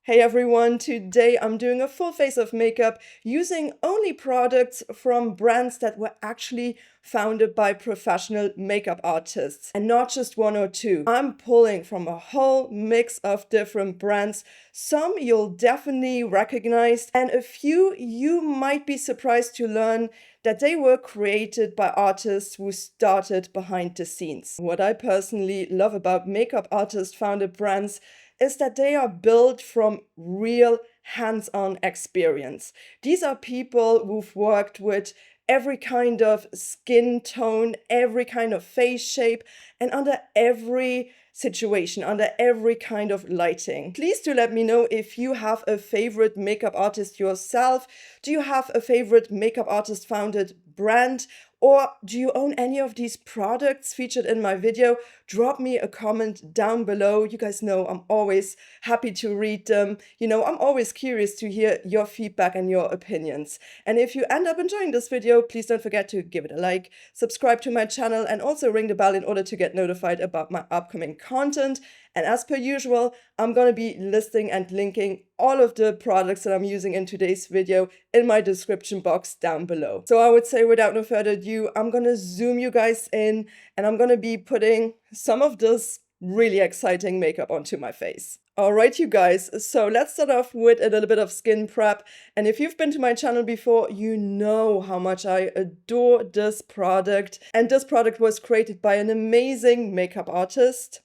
Hey everyone, today I'm doing a full face of makeup using only products from brands that were actually founded by professional makeup artists and not just one or two. I'm pulling from a whole mix of different brands. Some you'll definitely recognize and a few you might be surprised to learn that they were created by artists who started behind the scenes. What I personally love about makeup artist founded brands is that they are built from real hands-on experience. These are people who've worked with every kind of skin tone, every kind of face shape, and under every situation, under every kind of lighting. Please do let me know if you have a favorite makeup artist yourself. Do you have a favorite makeup artist founded brand? Or do you own any of these products featured in my video? Drop me a comment down below. You guys know I'm always happy to read them. You know, I'm always curious to hear your feedback and your opinions. And if you end up enjoying this video, please don't forget to give it a like, subscribe to my channel, and also ring the bell in order to get notified about my upcoming content. And as per usual, I'm going to be listing and linking all of the products that I'm using in today's video in my description box down below. So I would say without no further ado, I'm going to zoom you guys in and I'm going to be putting some of this really exciting makeup onto my face. Alright, you guys, so let's start off with a little bit of skin prep. And if you've been to my channel before, you know how much I adore this product. And this product was created by an amazing makeup artist.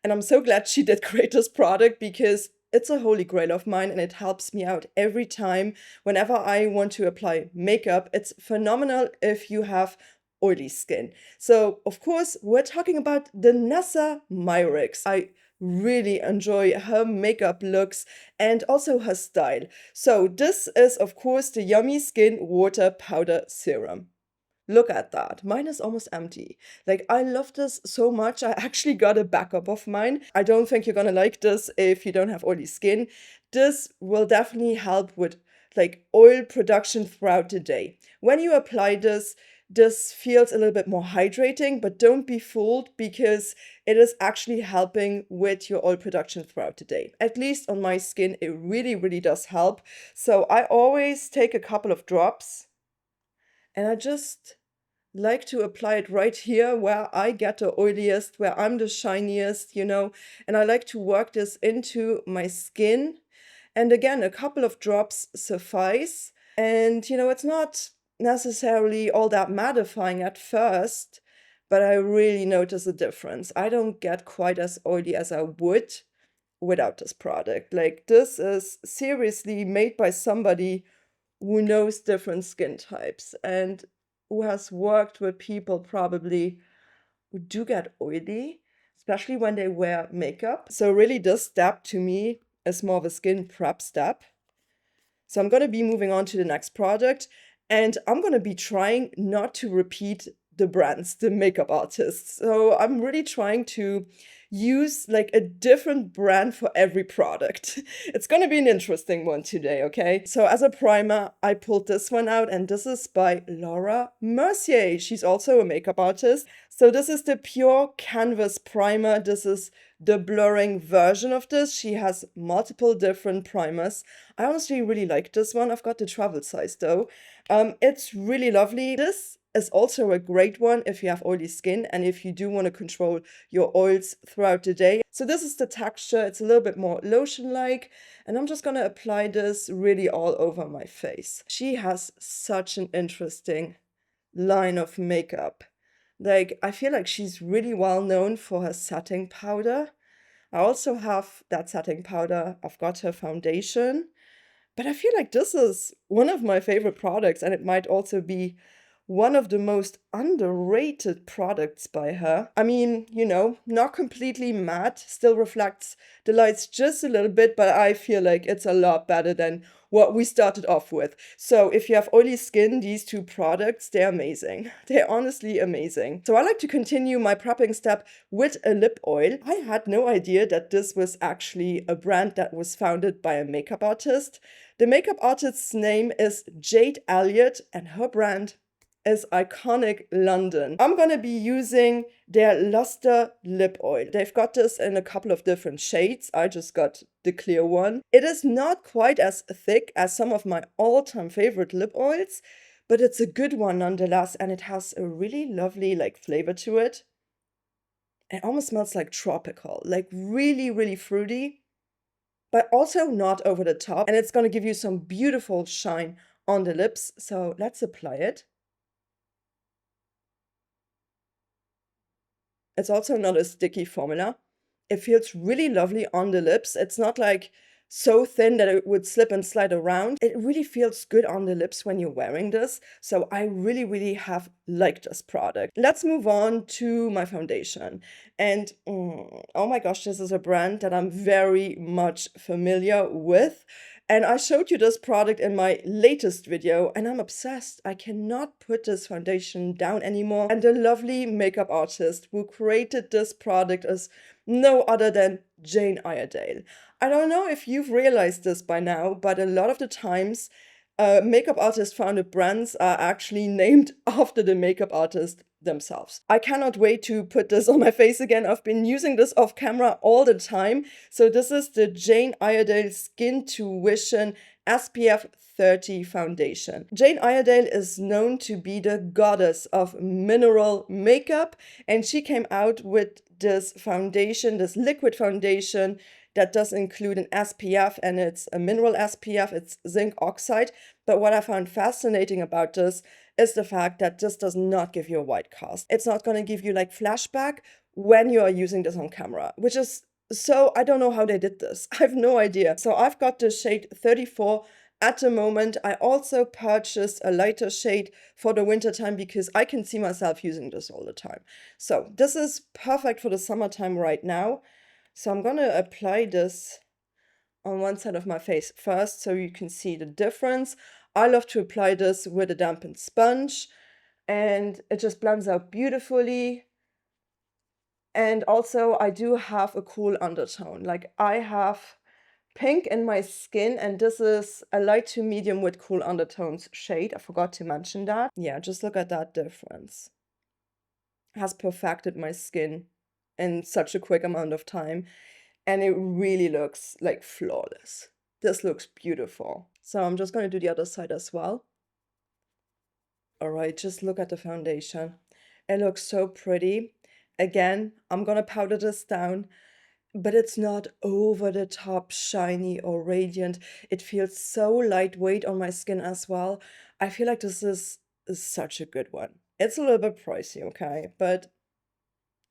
And I'm so glad she did create this product because it's a holy grail of mine and it helps me out every time whenever I want to apply makeup. It's phenomenal if you have oily skin. So, of course, we're talking about DANESSA MYRICKS. I really enjoy her makeup looks and also her style. So this is, of course, the Yummy Skin Water Powder Serum. Look at that. Mine is almost empty. Like, I love this so much. I actually got a backup of mine. I don't think you're gonna like this if you don't have oily skin. This will definitely help with like oil production throughout the day. When you apply this, this feels a little bit more hydrating, but don't be fooled because it is actually helping with your oil production throughout the day. At least on my skin, it really, really does help. So I always take a couple of drops and I just like to apply it right here where I get the oiliest, where I'm the shiniest, you know, and I like to work this into my skin. And again, a couple of drops suffice. And, you know, it's not necessarily all that mattifying at first, but I really notice a difference. I don't get quite as oily as I would without this product. Like, this is seriously made by somebody who knows different skin types and who has worked with people probably who do get oily, especially when they wear makeup. So really this step to me is more of a skin prep step. So I'm going to be moving on to the next product and I'm going to be trying not to repeat the brands, the makeup artists. So I'm really trying to use like a different brand for every product. It's going to be an interesting one today, okay? So as a primer, I pulled this one out and this is by Laura Mercier. She's also a makeup artist. So this is the Pure Canvas Primer. This is the blurring version of this. She has multiple different primers. I honestly really like this one. I've got the travel size though. It's really lovely. This is also a great one if you have oily skin and if you do want to control your oils throughout the day. So this is the texture. It's a little bit more lotion-like and I'm just going to apply this really all over my face. She has such an interesting line of makeup. Like, I feel like she's really well known for her setting powder. I also have that setting powder. I've got her foundation. But I feel like this is one of my favorite products and it might also be one of the most underrated products by her. I mean, you know, not completely matte, still reflects the lights just a little bit, but I feel like it's a lot better than what we started off with. So if you have oily skin, these two products, they're amazing. They're honestly amazing. So I like to continue my prepping step with a lip oil. I had no idea that this was actually a brand that was founded by a makeup artist. The makeup artist's name is Jade Elliott and her brand is Iconic London. I'm gonna be using their Luster Lip Oil. They've got this in a couple of different shades. I just got the clear one. It is not quite as thick as some of my all-time favorite lip oils, but it's a good one nonetheless, and it has a really lovely like flavor to it. It almost smells like tropical, like really, really fruity, but also not over the top. And it's gonna give you some beautiful shine on the lips. So let's apply it. It's also not a sticky formula. It feels really lovely on the lips. It's not like so thin that it would slip and slide around. It really feels good on the lips when you're wearing this. So I really, really have liked this product. Let's move on to my foundation. And oh my gosh, this is a brand that I'm very much familiar with. And I showed you this product in my latest video, and I'm obsessed. I cannot put this foundation down anymore. And the lovely makeup artist who created this product is no other than Jane Iredale. I don't know if you've realized this by now, but a lot of the times, makeup artist-founded brands are actually named after the makeup artist themselves. I cannot wait to put this on my face again. I've been using this off camera all the time. So this is the Jane Iredale Skintuition SPF 30 foundation. Jane Iredale is known to be the goddess of mineral makeup, and she came out with this foundation, this liquid foundation that does include an SPF, and it's a mineral SPF, it's zinc oxide. But what I found fascinating about this is the fact that this does not give you a white cast. It's not going to give you like flashback when you are using this on camera, which is so, I don't know how they did this. I have no idea. So I've got the shade 34 at the moment. I also purchased a lighter shade for the winter time because I can see myself using this all the time. So this is perfect for the summertime right now. So I'm going to apply this on one side of my face first so you can see the difference. I love to apply this with a dampened sponge, and it just blends out beautifully. And also I do have a cool undertone. Like I have pink in my skin, and this is a light to medium with cool undertones shade. I forgot to mention that. Yeah, just look at that difference. It has perfected my skin in such a quick amount of time, and it really looks like flawless. This looks beautiful. So I'm just going to do the other side as well. All right, just look at the foundation. It looks so pretty. Again, I'm going to powder this down, but it's not over the top shiny or radiant. It feels so lightweight on my skin as well. I feel like this is such a good one. It's a little bit pricey, okay? But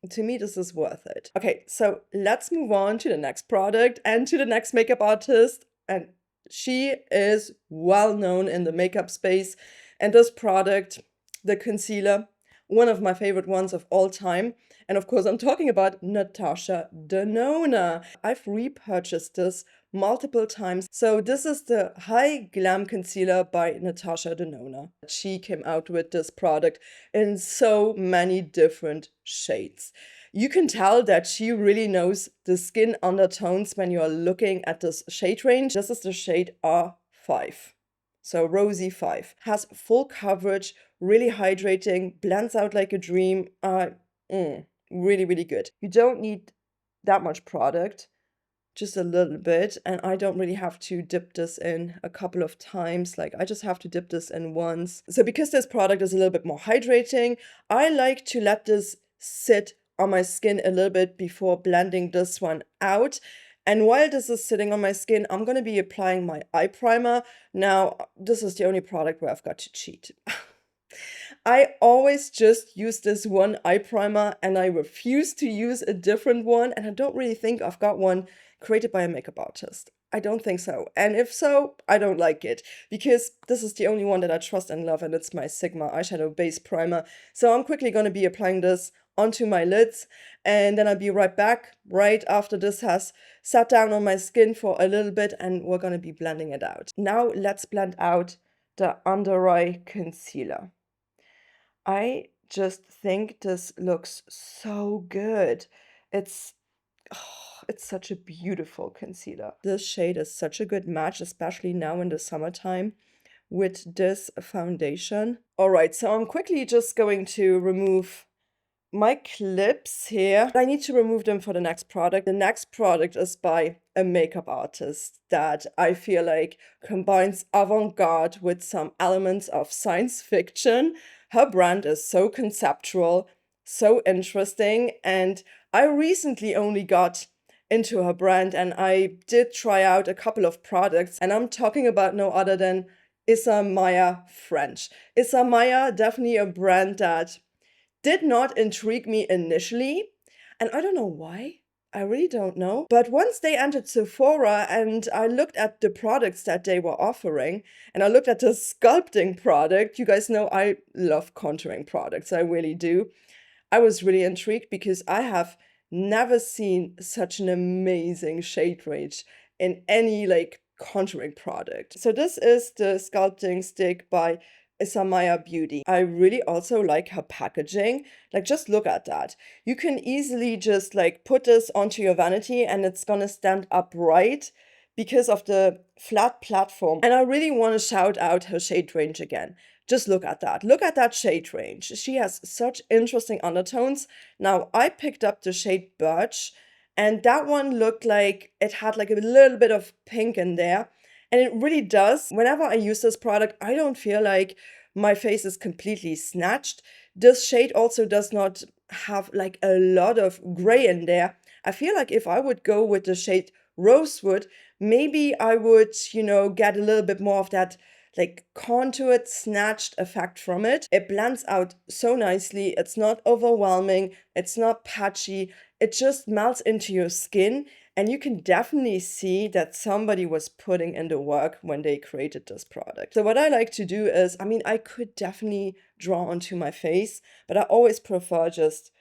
to me, this is worth it. Okay, so let's move on to the next product and to the next makeup artist. And she is well known in the makeup space. And this product, the concealer, one of my favorite ones of all time. And of course, I'm talking about Natasha Denona. I've repurchased this multiple times. So this is the High Glam Concealer by Natasha Denona. She came out with this product in so many different shades. You can tell that she really knows the skin undertones when you are looking at this shade range. This is the shade R5. So Rosy 5. Has full coverage, really hydrating, blends out like a dream. Really, really good. You don't need that much product, just a little bit. And I don't really have to dip this in a couple of times. Like I just have to dip this in once. So because this product is a little bit more hydrating, I like to let this sit on my skin a little bit before blending this one out. And while this is sitting on my skin, I'm going to be applying my eye primer. Now, this is the only product where I've got to cheat. I always just use this one eye primer, and I refuse to use a different one. And I don't really think I've got one created by a makeup artist. I don't think so. And if so, I don't like it because this is the only one that I trust and love, and it's my Sigma eyeshadow base primer. So I'm quickly going to be applying this onto my lids, and then I'll be right back right after this has sat down on my skin for a little bit, and we're going to be blending it out. Now let's blend out the under eye concealer. I just think this looks so good. It's such a beautiful concealer. This shade is such a good match, especially now in the summertime with this foundation. All right, so I'm quickly just going to remove my clips here. I need to remove them for the next product. The next product is by a makeup artist that I feel like combines avant-garde with some elements of science fiction. Her brand is so conceptual, so interesting, and I recently only got into her brand and I did try out a couple of products, and I'm talking about no other than Issa Maya French. Issa Maya, definitely a brand that did not intrigue me initially, and I don't know why. I really don't know. But once they entered Sephora and I looked at the products that they were offering, and I looked at the sculpting product, you guys know I love contouring products, I really do. I was really intrigued because I have never seen such an amazing shade range in any like contouring product. So this is the sculpting stick by Isamaya Beauty. I really also like her packaging. Like, just look at that. You can easily just like put this onto your vanity and it's gonna stand upright because of the flat platform. And I really want to shout out her shade range again. Just look at that. Look at that shade range. She has such interesting undertones. Now, I picked up the shade Birch, and that one looked like it had like a little bit of pink in there. And it really does. Whenever I use this product, I don't feel like my face is completely snatched. This shade also does not have like a lot of gray in there. I feel like if I would go with the shade Rosewood, maybe I would, get a little bit more of that like contoured, snatched effect from it. It blends out so nicely. It's not overwhelming. It's not patchy. It just melts into your skin. And you can definitely see that somebody was putting in the work when they created this product. So what I like to do is, I could definitely draw onto my face, but I always prefer just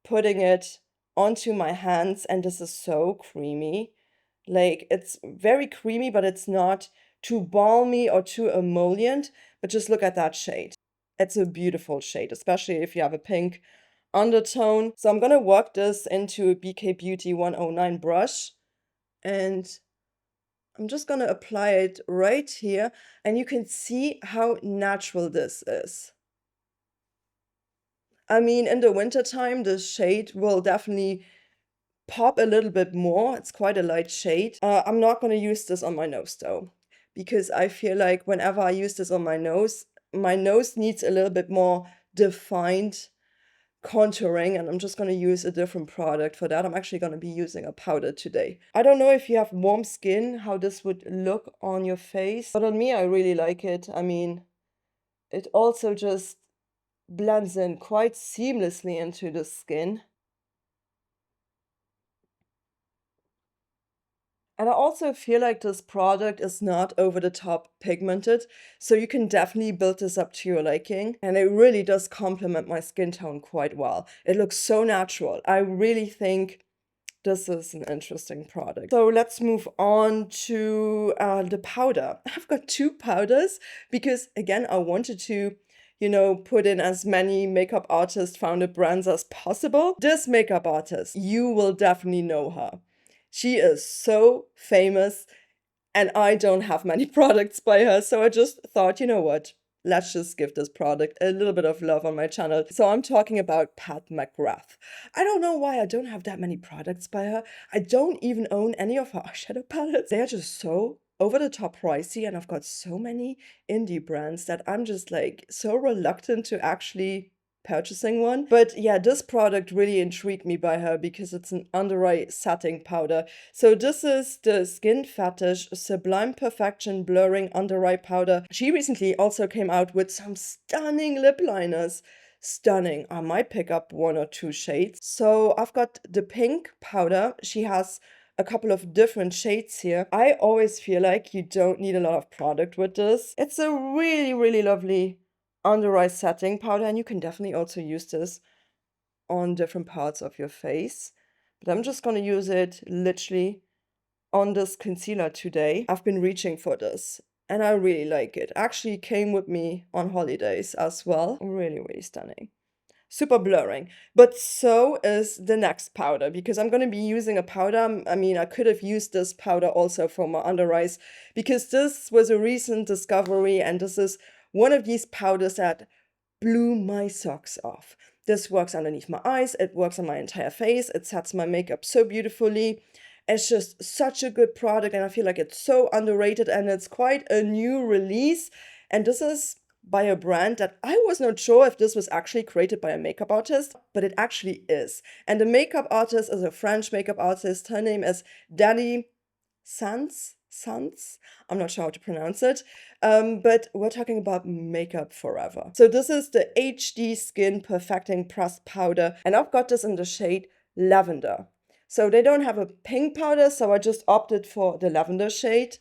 putting it onto my hands. And this is so creamy. Like, it's very creamy, but it's not too balmy or too emollient. But just look at that shade. It's a beautiful shade, especially if you have a pink undertone. So I'm gonna work this into a BK Beauty 109 brush, and I'm just gonna apply it right here, and you can see how natural this is. In the wintertime, this shade will definitely pop a little bit more. It's quite a light shade. I'm not gonna use this on my nose though, because I feel like whenever I use this on my nose needs a little bit more defined contouring, and I'm just going to use a different product for that. I'm actually going to be using a powder today. I don't know if you have warm skin, how this would look on your face, but on me, I really like it. It also just blends in quite seamlessly into the skin. And I also feel like this product is not over the top pigmented, so you can definitely build this up to your liking. And it really does complement my skin tone quite well. It looks so natural. I really think this is an interesting product. So let's move on to the powder. I've got two powders because, again, I wanted to put in as many makeup artist founded brands as possible. This makeup artist, you will definitely know her. She is so famous, and I don't have many products by her, so I just thought, you know what? Let's just give this product a little bit of love on my channel. So I'm talking about Pat McGrath. I don't know why I don't have that many products by her. I don't even own any of her eyeshadow palettes. They are just so over the top pricey, and I've got so many indie brands that I'm just like so reluctant to actually purchasing one. But yeah, this product really intrigued me by her because it's an under eye setting powder. So this is the Skin Fetish Sublime Perfection Blurring Under Eye Powder. She recently also came out with some stunning lip liners. Stunning. I might pick up one or two shades. So I've got the pink powder. She has a couple of different shades here. I always feel like you don't need a lot of product with this. It's a really, really lovely under eye setting powder, and you can definitely also use this on different parts of your face. But I'm just going to use it literally on this concealer today. I've been reaching for this, and I really like it. Actually came with me on holidays as well. Really, really stunning. super blurring. But so is the next powder, because I'm going to be using a powder. I mean, I could have used this powder also for my under eyes, because this was a recent discovery, and this is one of these powders that blew my socks off. This works underneath my eyes, it works on my entire face, it sets my makeup so beautifully. It's just such a good product, and I feel like it's so underrated, and it's quite a new release. And this is by a brand that I was not sure if this was actually created by a makeup artist, but it actually is. And the makeup artist is a French makeup artist. Her name is Danny Sans. I'm not sure how to pronounce it, but we're talking about makeup forever. So this is the HD Skin Perfecting Pressed Powder, and I've got this in the shade Lavender. So they don't have a pink powder, so I just opted for the lavender shade.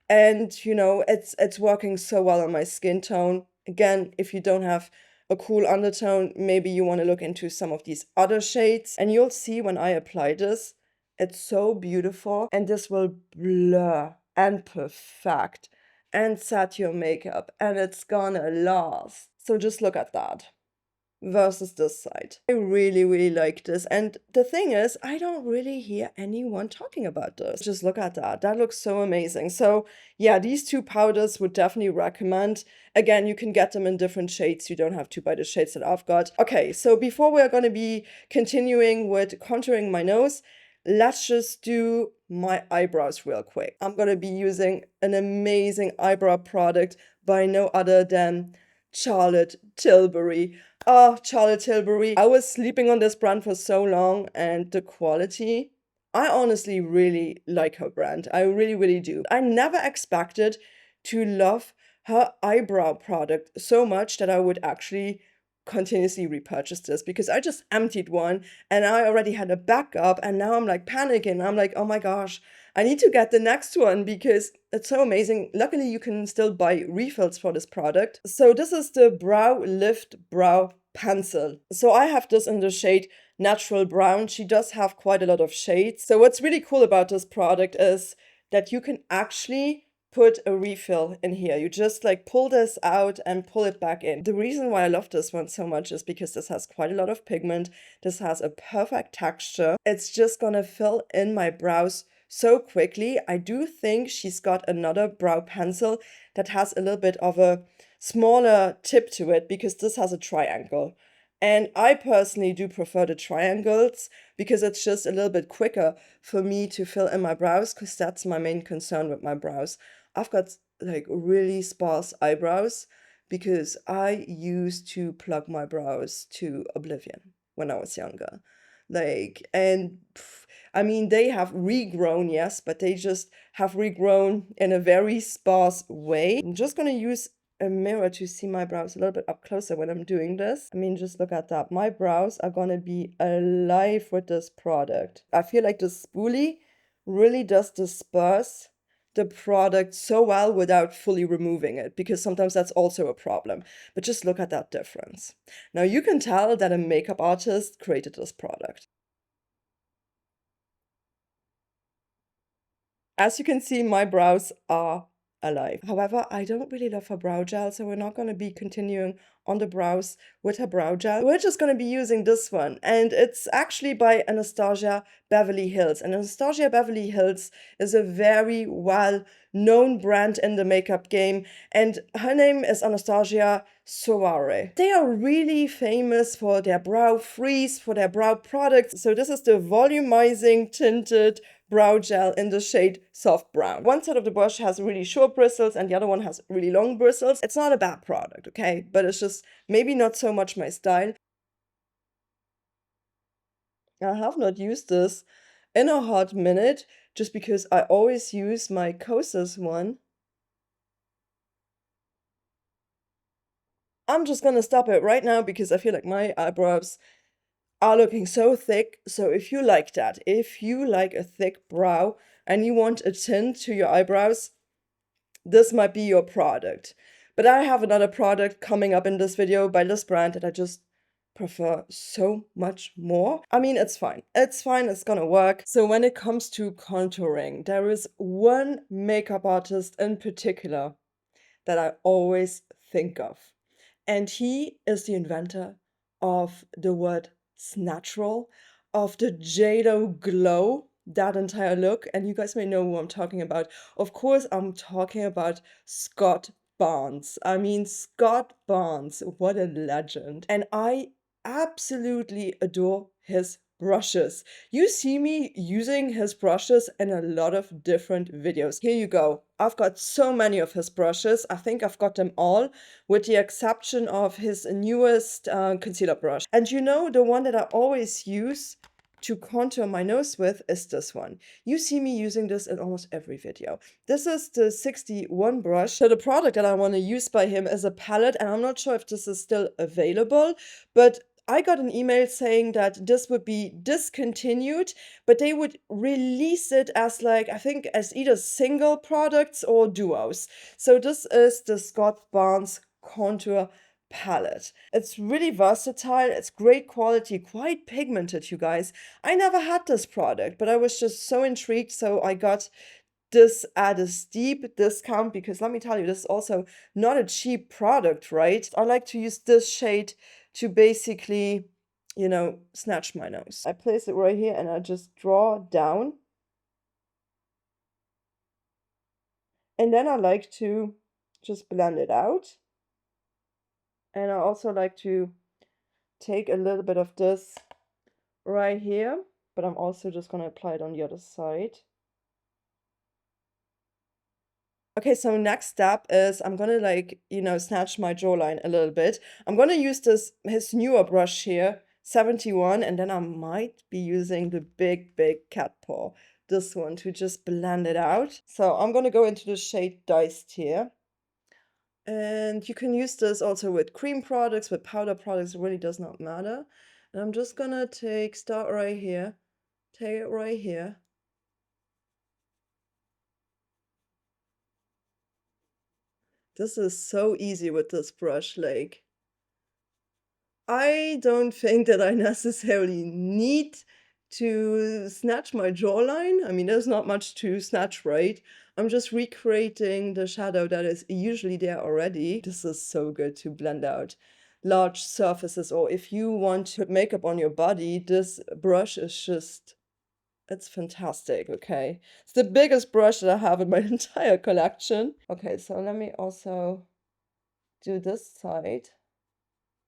And you know, it's working so well on my skin tone. Again, if you don't have a cool undertone, maybe you want to look into some of these other shades. And you'll see when I apply this, it's so beautiful, and this will blur and perfect and set your makeup, and it's gonna last. So just look at that versus this side. I really, really like this. And the thing is, I don't really hear anyone talking about this. Just look at that. That looks so amazing. So yeah, these two powders would definitely recommend. Again, you can get them in different shades. You don't have to buy the shades that I've got. Okay, so before we're going to be continuing with contouring my nose, let's just do my eyebrows real quick. I'm going to be using an amazing eyebrow product by no other than Charlotte Tilbury. Oh, Charlotte Tilbury. I was sleeping on this brand for so long, and the quality, I honestly really like her brand. I really, really do. I never expected to love her eyebrow product so much that I would actually continuously repurchase this, because I just emptied one and I already had a backup, and now I'm like panicking. I'm like, oh my gosh, I need to get the next one because it's so amazing. Luckily, you can still buy refills for this product. So this is the Brow Lift Brow Pencil. So I have this in the shade Natural Brown. She does have quite a lot of shades. So what's really cool about this product is that you can actually put a refill in here. You just like pull this out and pull it back in. The reason why I love this one so much is because this has quite a lot of pigment. This has a perfect texture. It's just gonna fill in my brows so quickly. I do think she's got another brow pencil that has a little bit of a smaller tip to it, because this has a triangle. And I personally do prefer the triangles because it's just a little bit quicker for me to fill in my brows, because that's my main concern with my brows. I've got like really sparse eyebrows because I used to plug my brows to oblivion when I was younger. I mean, they have regrown, yes, but they just have regrown in a very sparse way. I'm just gonna use a mirror to see my brows a little bit up closer when I'm doing this. I mean, just look at that. My brows are gonna be alive with this product. I feel like the spoolie really does disperse the product so well without fully removing it, because sometimes that's also a problem. But just look at that difference. Now you can tell that a makeup artist created this product. As you can see, my brows are alive. However, I don't really love her brow gel, so we're not going to be continuing on the brows with her brow gel. We're just going to be using this one, and it's actually by Anastasia Beverly Hills. And Anastasia Beverly Hills is a very well-known brand in the makeup game, and her name is Anastasia Soare. They are really famous for their brow freeze, for their brow products. So this is the volumizing tinted brow gel in the shade Soft Brown. One side of the brush has really short bristles and the other one has really long bristles. It's not a bad product, okay? But it's just maybe not so much my style. I have not used this in a hot minute just because I always use my Kosas one. I'm just gonna stop it right now because I feel like my eyebrows are looking so thick. So if you like that, if you like a thick brow and you want a tint to your eyebrows, this might be your product. But I have another product coming up in this video by this brand that I just prefer so much more. I mean, it's fine. It's fine. It's gonna work. So when it comes to contouring, there is one makeup artist in particular that I always think of. And he is the inventor of the word natural, of the JLo glow, that entire look. And you guys may know who I'm talking about. Of course, I'm talking about Scott Barnes. I mean, Scott Barnes, what a legend. And I absolutely adore his brushes. You see me using his brushes in a lot of different videos. Here you go. I've got so many of his brushes. I think I've got them all, with the exception of his newest concealer brush. And you know, the one that I always use to contour my nose with is this one. You see me using this in almost every video. This is the 61 brush. So the product that I want to use by him is a palette, and I'm not sure if this is still available, but I got an email saying that this would be discontinued, but they would release it as, like, I think as either single products or duos. So this is the Scott Barnes Contour palette. It's really versatile, it's great quality, quite pigmented, you guys. I never had this product, but I was just so intrigued, so I got this at a steep discount, because let me tell you, this is also not a cheap product, right? I like to use this shade to basically, you know, snatch my nose. I place it right here and I just draw down. And then I like to just blend it out. And I also like to take a little bit of this right here, but I'm also just going to apply it on the other side. Okay, so next step is I'm gonna, like, you know, snatch my jawline a little bit. I'm gonna use his newer brush here, 71, and then I might be using the big cat paw, this one, to just blend it out. So I'm gonna go into the shade Diced here. And you can use this also with cream products, with powder products, it really does not matter. And I'm just gonna start right here, take it right here. This is so easy with this brush, like, I don't think that I necessarily need to snatch my jawline. I mean, there's not much to snatch, right? I'm just recreating the shadow that is usually there already. This is so good to blend out large surfaces, or if you want to put makeup on your body, this brush is just, it's fantastic, okay? It's the biggest brush that I have in my entire collection. Okay, so let me also do this side.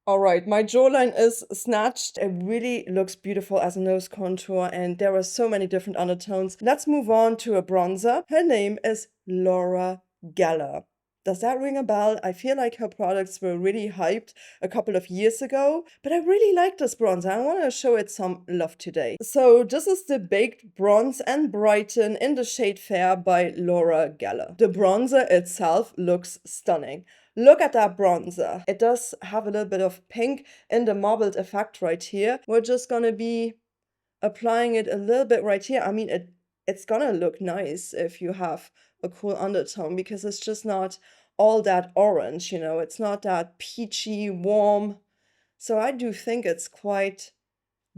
All right, my jawline is snatched. It really looks beautiful as a nose contour, and there are so many different undertones. Let's move on to a bronzer. Her name is Laura Geller. Does that ring a bell? I feel like her products were really hyped a couple of years ago, but I really like this bronzer. I want to show it some love today. So this is the Baked Bronze and Brighten in the shade Fair by Laura Geller. The bronzer itself looks stunning. Look at that bronzer. It does have a little bit of pink in the marbled effect right here. We're just gonna be applying it a little bit right here. I mean, it's gonna look nice if you have a cool undertone, because it's just not all that orange, you know, it's not that peachy, warm. So I do think it's quite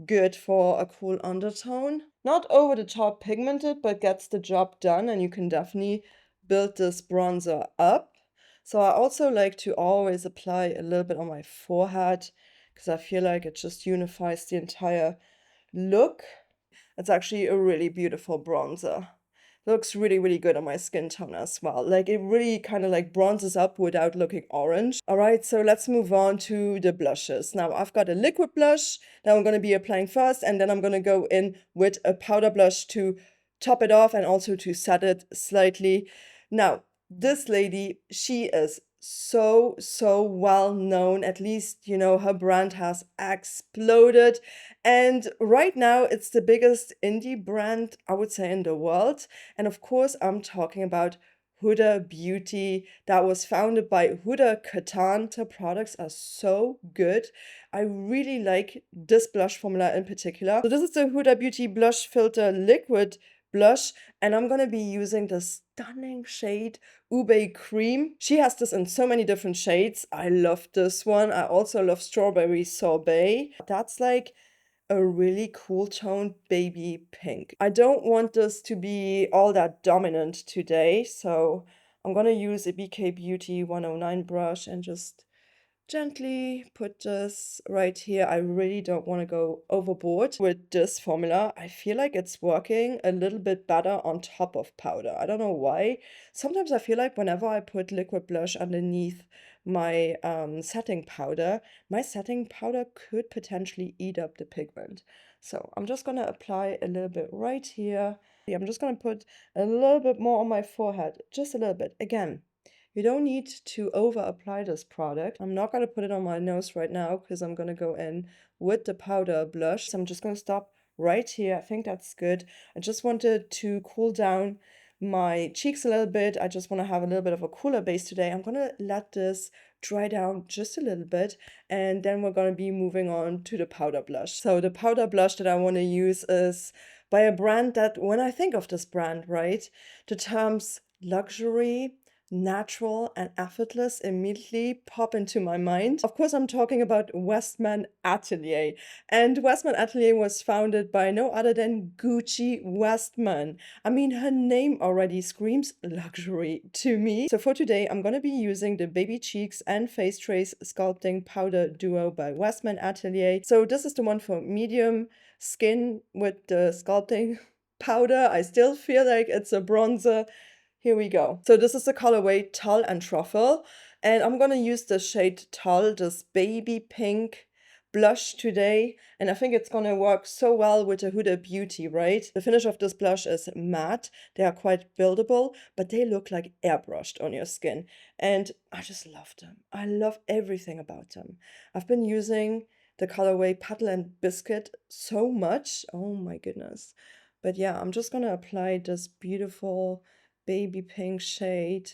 good for a cool undertone. Not over the top pigmented, but gets the job done, and you can definitely build this bronzer up. So I also like to always apply a little bit on my forehead, because I feel like it just unifies the entire look. It's actually a really beautiful bronzer. Looks really, really good on my skin tone as well. Like, it really kind of like bronzes up without looking orange. All right, so let's move on to the blushes. Now, I've got a liquid blush that I'm going to be applying first, and then I'm going to go in with a powder blush to top it off and also to set it slightly. Now, this lady, she is so well known. At least, you know, her brand has exploded, and right now it's the biggest indie brand, I would say, in the world. And of course, I'm talking about Huda Beauty, that was founded by Huda Kattan. Her products are so good. I really like this blush formula in particular. So this is the Huda Beauty Blush Filter Liquid Blush, and I'm gonna be using the stunning shade Ube Cream. She has this in so many different shades. I love this one. I also love Strawberry Sorbet. That's like a really cool toned baby pink. I don't want this to be all that dominant today, so I'm gonna use a BK Beauty 109 brush and just gently put this right here. I really don't want to go overboard with this formula. I feel like it's working a little bit better on top of powder. I don't know why. Sometimes I feel like whenever I put liquid blush underneath my setting powder, my setting powder could potentially eat up the pigment. So I'm just gonna apply a little bit right here. I'm just gonna put a little bit more on my forehead, just a little bit. Again, you don't need to over apply this product. I'm not going to put it on my nose right now because I'm going to go in with the powder blush. So I'm just going to stop right here. I think that's good. I just wanted to cool down my cheeks a little bit. I just want to have a little bit of a cooler base today. I'm going to let this dry down just a little bit, and then we're going to be moving on to the powder blush. So the powder blush that I want to use is by a brand that, when I think of this brand, right, the terms luxury, natural, and effortless immediately pop into my mind. Of course, I'm talking about Westman Atelier. And Westman Atelier was founded by no other than Gucci Westman. I mean, her name already screams luxury to me. So for today, I'm gonna be using the Baby Cheeks and Face Trace Sculpting Powder Duo by Westman Atelier. So this is the one for medium skin with the sculpting powder. I still feel like it's a bronzer. Here we go. So this is the colorway Tulle and Truffle, and I'm gonna use the shade Tulle, this baby pink blush today, and I think it's gonna work so well with the Huda Beauty, right? The finish of this blush is matte. They are quite buildable, but they look like airbrushed on your skin, and I just love them. I love everything about them. I've been using the colorway Petal and Biscuit so much. Oh my goodness. But yeah, I'm just gonna apply this beautiful baby pink shade.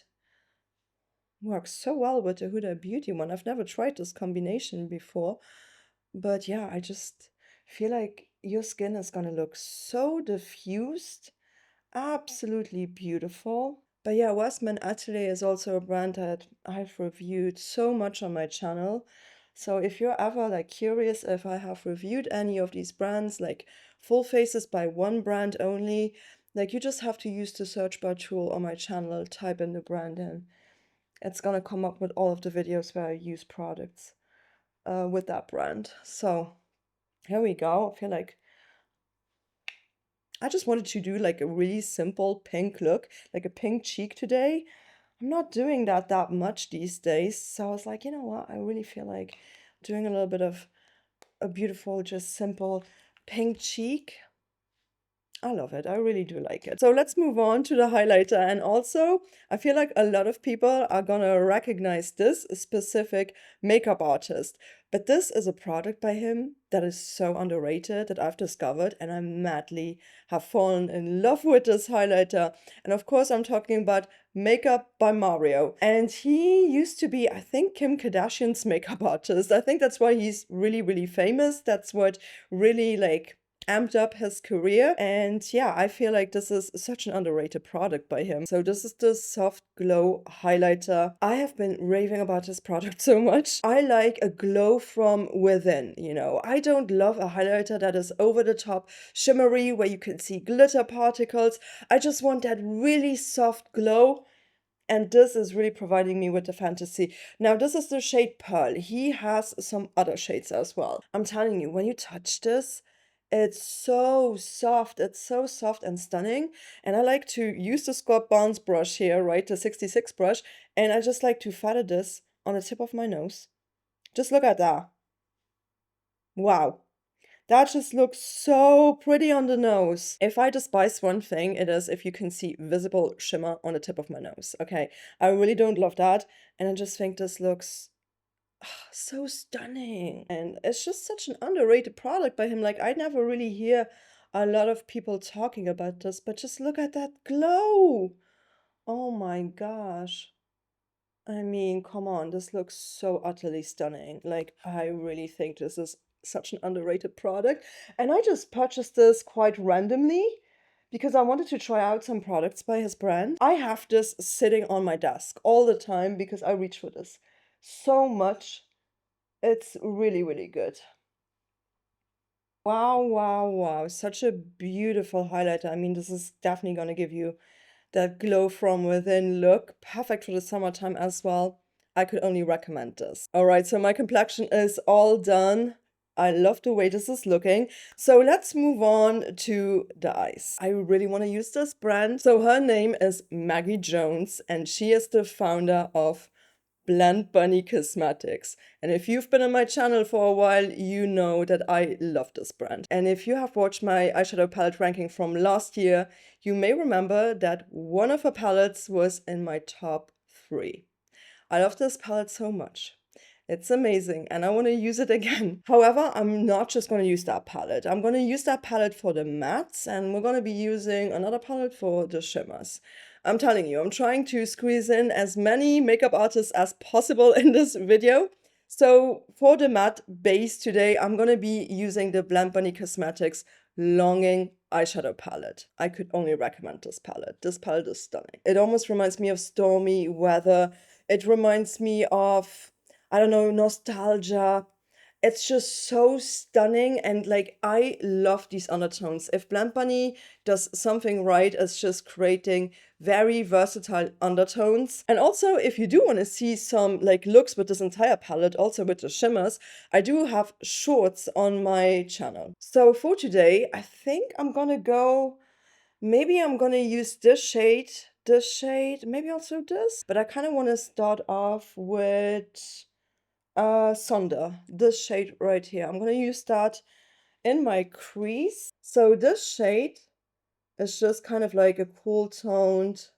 Works so well with the Huda Beauty one. I've never tried this combination before, but yeah, I just feel like your skin is gonna look so diffused, absolutely beautiful. But yeah, Westman Atelier is also a brand that I've reviewed so much on my channel. So if you're ever like curious if I have reviewed any of these brands, like full faces by one brand only, like you just have to use the search bar tool on my channel, type in the brand in. It's gonna come up with all of the videos where I use products with that brand. So here we go. I feel like I just wanted to do like a really simple pink look, like a pink cheek today. I'm not doing that much these days. So I was like, you know what? I really feel like doing a little bit of a beautiful, just simple pink cheek. I love it. I really do like it. So let's move on to the highlighter. And also, I feel like a lot of people are gonna recognize this specific makeup artist. But this is a product by him that is so underrated that I've discovered, and I madly have fallen in love with this highlighter. And of course, I'm talking about Makeup by Mario. And he used to be, I think, Kim Kardashian's makeup artist. I think that's why he's really, really famous. That's what really like amped up his career. And yeah, I feel like this is such an underrated product by him. So this is the Soft Glow highlighter. I have been raving about this product so much. I like a glow from within, you know. I don't love a highlighter that is over the top shimmery where you can see glitter particles. I just want that really soft glow. And this is really providing me with the fantasy. Now, this is the shade Pearl. He has some other shades as well. I'm telling you, when you touch this, it's so soft. It's so soft and stunning. And I like to use the Sculpt Bounce brush here, right? The 66 brush. And I just like to feather this on the tip of my nose. Just look at that. Wow. That just looks so pretty on the nose. If I despise one thing, it is if you can see visible shimmer on the tip of my nose. Okay, I really don't love that. And I just think this looks so stunning. And it's just such an underrated product by him. Like, I never really hear a lot of people talking about this, but just look at that glow. Oh my gosh. I mean, come on, this looks so utterly stunning. Like, I really think this is such an underrated product. And I just purchased this quite randomly because I wanted to try out some products by his brand. I have this sitting on my desk all the time because I reach for this so much. It's really, really good. Wow, wow, wow. Such a beautiful highlighter. I mean, this is definitely going to give you that glow from within look. Perfect for the summertime as well. I could only recommend this. All right, so my complexion is all done. I love the way this is looking. So let's move on to the eyes. I really want to use this brand. So her name is Maggie Jones, and she is the founder of Blend Bunny Cosmetics. And if you've been on my channel for a while, you know that I love this brand. And if you have watched my eyeshadow palette ranking from last year, you may remember that one of her palettes was in my top 3. I love this palette so much. It's amazing and I want to use it again. However, I'm not just going to use that palette. I'm going to use that palette for the mattes and we're going to be using another palette for the shimmers. I'm telling you, I'm trying to squeeze in as many makeup artists as possible in this video. So for the matte base today, I'm going to be using the Blend Bunny Cosmetics Longing eyeshadow palette. I could only recommend this palette. This palette is stunning. It almost reminds me of stormy weather. It reminds me of, I don't know, nostalgia. It's just so stunning and like I love these undertones. If Blend Bunny does something right, it's just creating very versatile undertones. And also if you do want to see some like looks with this entire palette, also with the shimmers, I do have shorts on my channel. So for today, I think I'm gonna go, maybe I'm gonna use this shade, maybe also this, but I kind of want to start off with Sonder, this shade right here. I'm gonna use that in my crease. So this shade is just kind of like a cool toned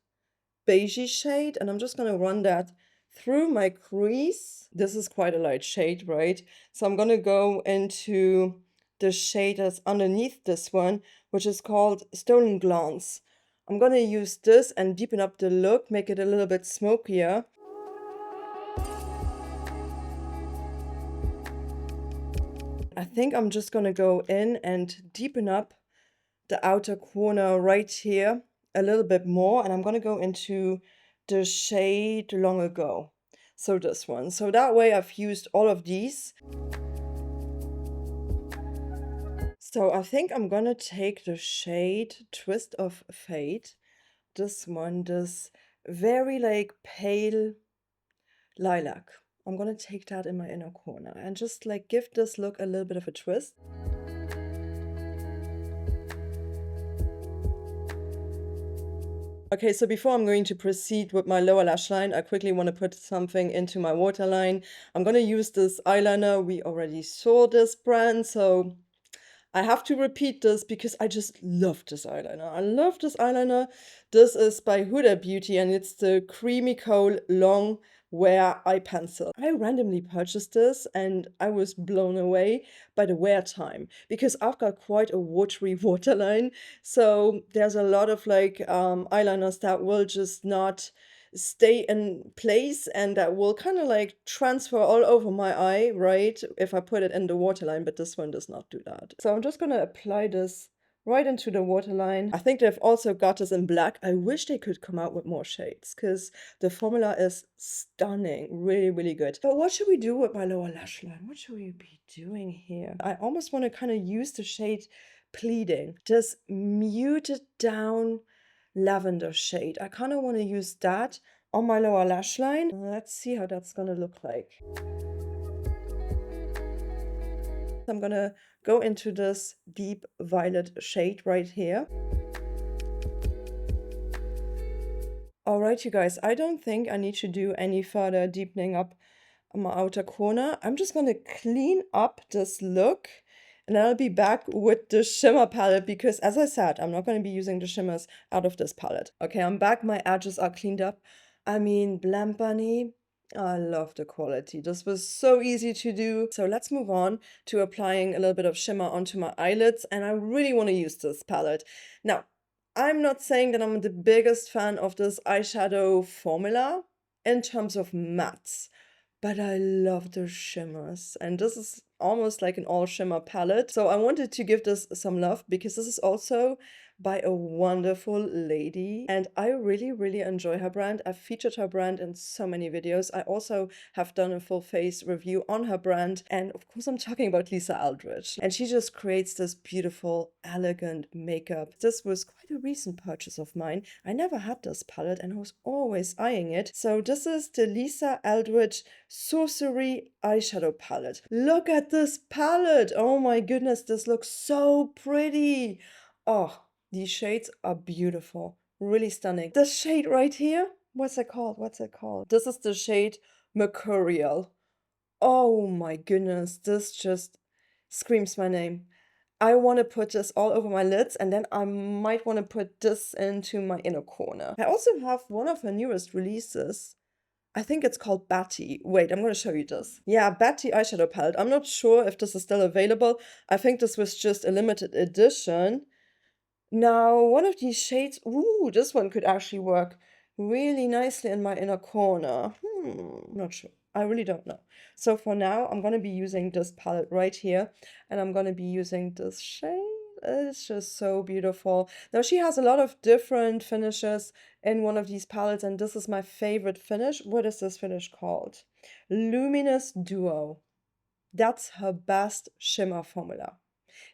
beigey shade, and I'm just gonna run that through my crease. This is quite a light shade, right? So I'm gonna go into the shade that's underneath this one, which is called Stolen Glance. I'm gonna use this and deepen up the look, make it a little bit smokier. I think I'm just gonna go in and deepen up the outer corner right here a little bit more, and I'm gonna go into the shade Long Ago. So this one. So that way I've used all of these. So I think I'm gonna take the shade Twist of Fate. This one, this very like pale lilac. I'm gonna take that in my inner corner and just like give this look a little bit of a twist. Okay, so before I'm going to proceed with my lower lash line, I quickly want to put something into my waterline. I'm going to use this eyeliner. We already saw this brand, so I have to repeat this because I just love this eyeliner. I love this eyeliner. This is by Huda Beauty and it's the Creamy Coal Long Wear Eye Pencil. I randomly purchased this and I was blown away by the wear time because I've got quite a watery waterline. So there's a lot of like eyeliners that will just not stay in place and that will kind of like transfer all over my eye, right? If I put it in the waterline, but this one does not do that. So I'm just gonna apply this right into the waterline. I think they've also got this in black. I wish they could come out with more shades because the formula is stunning, really, really good. But what should we do with my lower lash line? What should we be doing here? I almost want to kind of use the shade Pleading, just muted down lavender shade. I kind of want to use that on my lower lash line. Let's see how that's gonna look like. I'm gonna go into this deep violet shade right here. All right, you guys, I don't think I need to do any further deepening up on my outer corner. I'm just gonna clean up this look and I'll be back with the shimmer palette because as I said, I'm not going to be using the shimmers out of this palette. Okay, I'm back. My edges are cleaned up. I mean, Blend Bunny, I love the quality. This was so easy to do. So let's move on to applying a little bit of shimmer onto my eyelids. And I really want to use this palette. Now, I'm not saying that I'm the biggest fan of this eyeshadow formula in terms of mattes, but I love the shimmers. And this is almost like an all shimmer palette. So I wanted to give this some love because this is also by a wonderful lady. And I really, really enjoy her brand. I've featured her brand in so many videos. I also have done a full face review on her brand. And of course, I'm talking about Lisa Aldrich. And she just creates this beautiful, elegant makeup. This was quite a recent purchase of mine. I never had this palette and I was always eyeing it. So this is the Lisa Aldrich Sorcery eyeshadow palette. Look at this palette. Oh my goodness, this looks so pretty. Oh, these shades are beautiful. Really stunning. This shade right here, what's it called? What's it called? This is the shade Mercurial. Oh my goodness, this just screams my name. I want to put this all over my lids, and then I might want to put this into my inner corner. I also have one of her newest releases. I think it's called Batty. Wait, I'm going to show you this. Yeah, Batty eyeshadow palette. I'm not sure if this is still available. I think this was just a limited edition. Now, one of these shades, ooh, this one could actually work really nicely in my inner corner. Not sure. I really don't know. So for now, I'm going to be using this palette right here, and I'm going to be using this shade. It's just so beautiful. Now, she has a lot of different finishes in one of these palettes, and this is my favorite finish. What is this finish called? Luminous Duo. That's her best shimmer formula.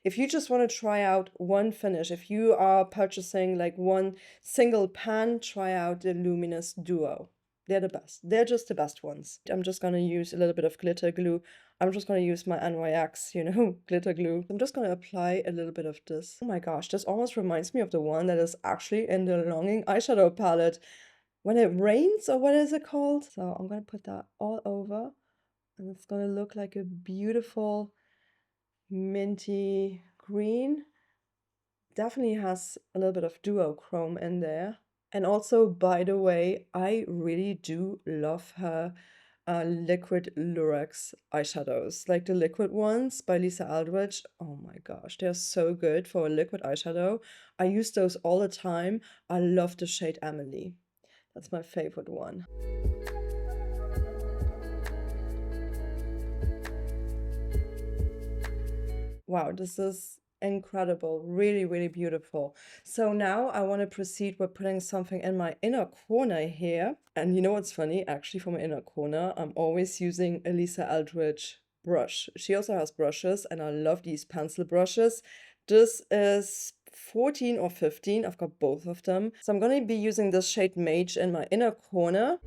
If you just want to try out one finish, if you are purchasing like one single pan, try out the Luminous Duo. They're the best. They're just the best ones. I'm just going to use a little bit of glitter glue. I'm just going to use my NYX, glitter glue. I'm just going to apply a little bit of this. Oh my gosh, this almost reminds me of the one that is actually in the Longing eyeshadow palette. When it rains, or what is it called? So I'm going to put that all over. And it's going to look like a beautiful minty green. Definitely has a little bit of duochrome in there. And also, by the way, I really do love her liquid Lurex eyeshadows. Like the liquid ones by Lisa Aldrich. Oh my gosh, they're so good for a liquid eyeshadow. I use those all the time. I love the shade Emily. That's my favorite one. Wow, this is incredible. Really, really beautiful. So now I want to proceed with putting something in my inner corner here. And you know what's funny? Actually, for my inner corner, I'm always using a Lisa Aldrich brush. She also has brushes, and I love these pencil brushes. This is 14 or 15. I've got both of them. So I'm going to be using this shade Mage in my inner corner.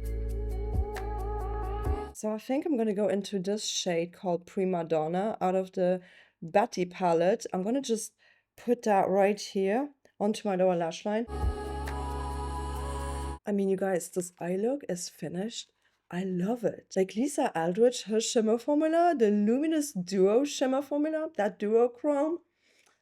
So I think I'm going to go into this shade called Prima Donna out of the Batty palette. I'm going to just put that right here onto my lower lash line. I mean, you guys, this eye look is finished. I love it. Like Lisa Aldrich, her shimmer formula, the Luminous Duo shimmer formula, that duochrome,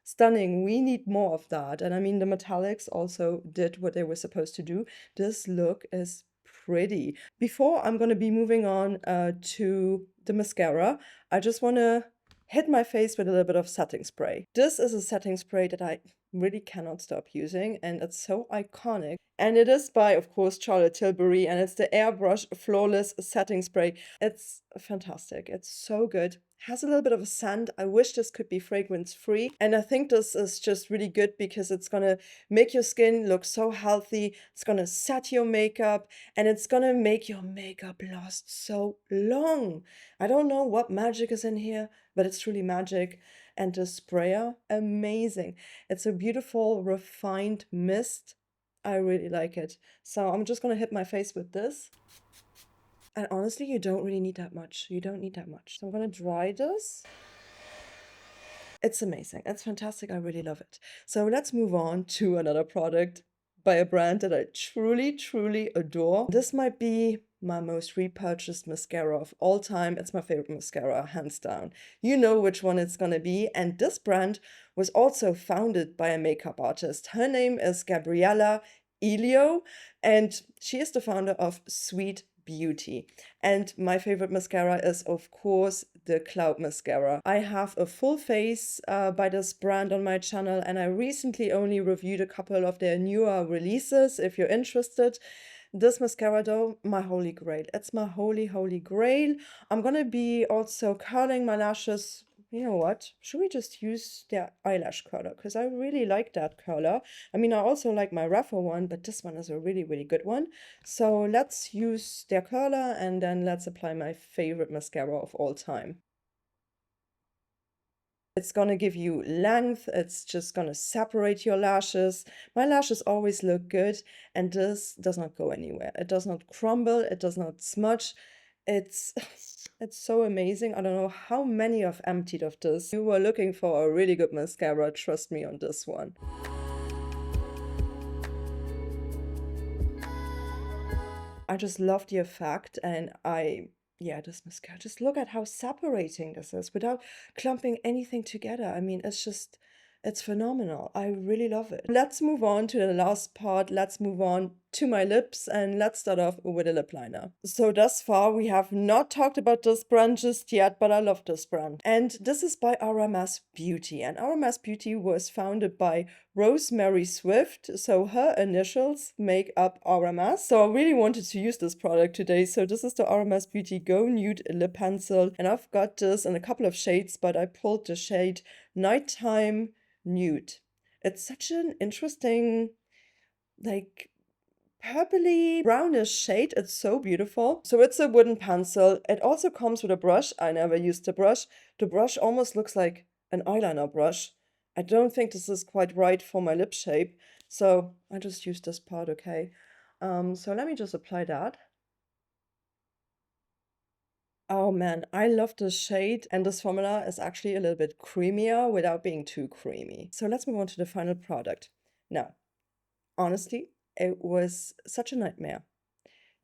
stunning. We need more of that. And I mean, the metallics also did what they were supposed to do. This look is pretty. Before I'm going to be moving on to the mascara, I just want to hit my face with a little bit of setting spray. This is a setting spray that I really cannot stop using, and it's so iconic. And it is by, of course, Charlotte Tilbury, and it's the Airbrush Flawless Setting Spray. It's fantastic. It's so good. Has a little bit of a scent. I wish this could be fragrance free. And I think this is just really good because it's going to make your skin look so healthy. It's going to set your makeup, and it's going to make your makeup last so long. I don't know what magic is in here, but it's truly magic. And the sprayer, amazing. It's a beautiful refined mist. I really like it. So I'm just going to hit my face with this. And honestly, you don't really need that much. You don't need that much. So I'm going to dry this. It's amazing. It's fantastic. I really love it. So let's move on to another product by a brand that I truly, truly adore. This might be my most repurchased mascara of all time. It's my favorite mascara, hands down. You know which one it's gonna be. And this brand was also founded by a makeup artist. Her name is Gabriella Elio, and she is the founder of Sweet Beauty. And my favorite mascara is, of course, the Cloud Mascara. I have a full face by this brand on my channel, and I recently only reviewed a couple of their newer releases, if you're interested. This mascara though, my holy grail. It's my holy, holy grail. I'm gonna be also curling my lashes You know what? Should we just use their eyelash curler? Because I really like that curler. I mean, I also like my rougher one, but this one is a really, really good one. So let's use their curler and then let's apply my favorite mascara of all time. It's gonna give you length, it's just gonna separate your lashes. My lashes always look good, and this does not go anywhere. It does not crumble, it does not smudge. It's it's so amazing. I don't know how many I've emptied of this. You were looking for a really good mascara, trust me on this one. I just love the effect, and yeah, this mascara, just look at how separating this is without clumping anything together. I mean, it's phenomenal. I really love it. Let's move on to the last part. Let's move on to my lips, and let's start off with a lip liner. So thus far, we have not talked about this brand just yet, but I love this brand. And this is by RMS Beauty. And RMS Beauty was founded by Rosemary Swift, so her initials make up RMS. So I really wanted to use this product today. So this is the RMS Beauty Go Nude Lip Pencil, and I've got this in a couple of shades, but I pulled the shade Nighttime Nude. It's such an interesting, like, purpley brownish shade. It's so beautiful. So it's a wooden pencil. It also comes with a brush. I never used the brush. The brush almost looks like an eyeliner brush. I don't think this is quite right for my lip shape, so I just used this part, okay? So let me just apply that. Oh man, I love this shade, and this formula is actually a little bit creamier without being too creamy. So let's move on to the final product. Now, honestly, it was such a nightmare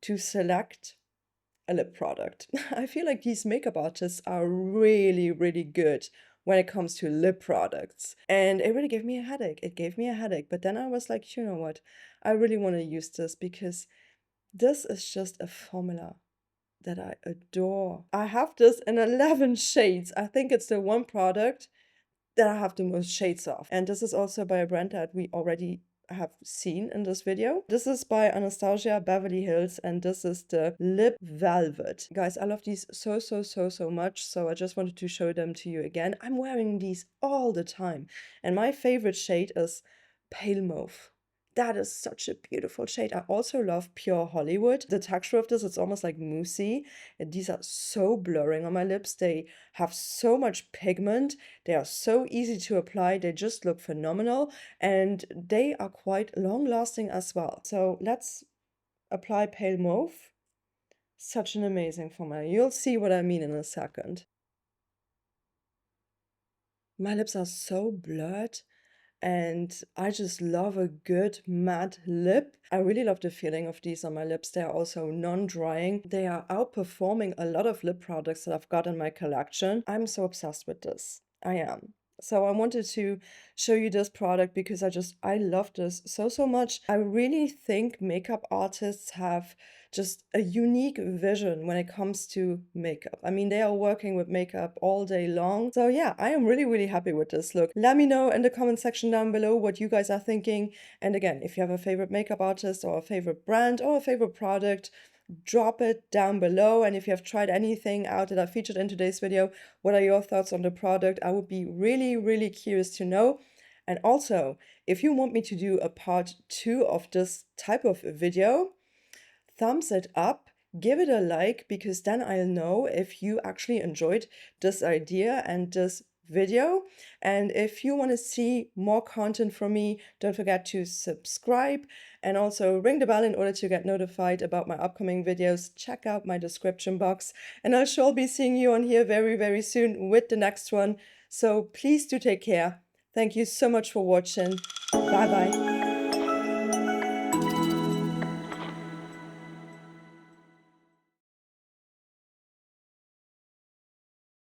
to select a lip product. I feel like these makeup artists are really, really good when it comes to lip products. And it really gave me a headache. It gave me a headache. But then I was like, you know what? I really want to use this because this is just a formula that I adore. I have this in 11 shades. I think it's the one product that I have the most shades of. And this is also by a brand that we already have seen in this video. This is by Anastasia Beverly Hills, and this is the Lip Velvet. Guys, I love these so, so, so, so much, so I just wanted to show them to you again. I'm wearing these all the time, and my favorite shade is Pale Mauve. That is such a beautiful shade. I also love Pure Hollywood. The texture of this, it's almost like moussey. And these are so blurring on my lips. They have so much pigment. They are so easy to apply. They just look phenomenal. And they are quite long lasting as well. So let's apply Pale Mauve. Such an amazing formula. You'll see what I mean in a second. My lips are so blurred, and I just love a good matte lip. I really love the feeling of these on my lips. They are also non-drying. They are outperforming a lot of lip products that I've got in my collection. I'm so obsessed with this. I am. So I wanted to show you this product because I love this so, so much. I really think makeup artists have just a unique vision when it comes to makeup. I mean, they are working with makeup all day long. So yeah, I am really, really happy with this look. Let me know in the comment section down below what you guys are thinking. And again, if you have a favorite makeup artist or a favorite brand or a favorite product, drop it down below. And if you have tried anything out that I featured in today's video, what are your thoughts on the product? I would be really, really curious to know. And also, if you want me to do a part 2 of this type of video, thumbs it up, give it a like, because then I'll know if you actually enjoyed this idea and this video. And if you want to see more content from me, don't forget to subscribe and also ring the bell in order to get notified about my upcoming videos. Check out my description box, and I shall be seeing you on here very, very soon with the next one. So please do take care. Thank you so much for watching. Bye bye.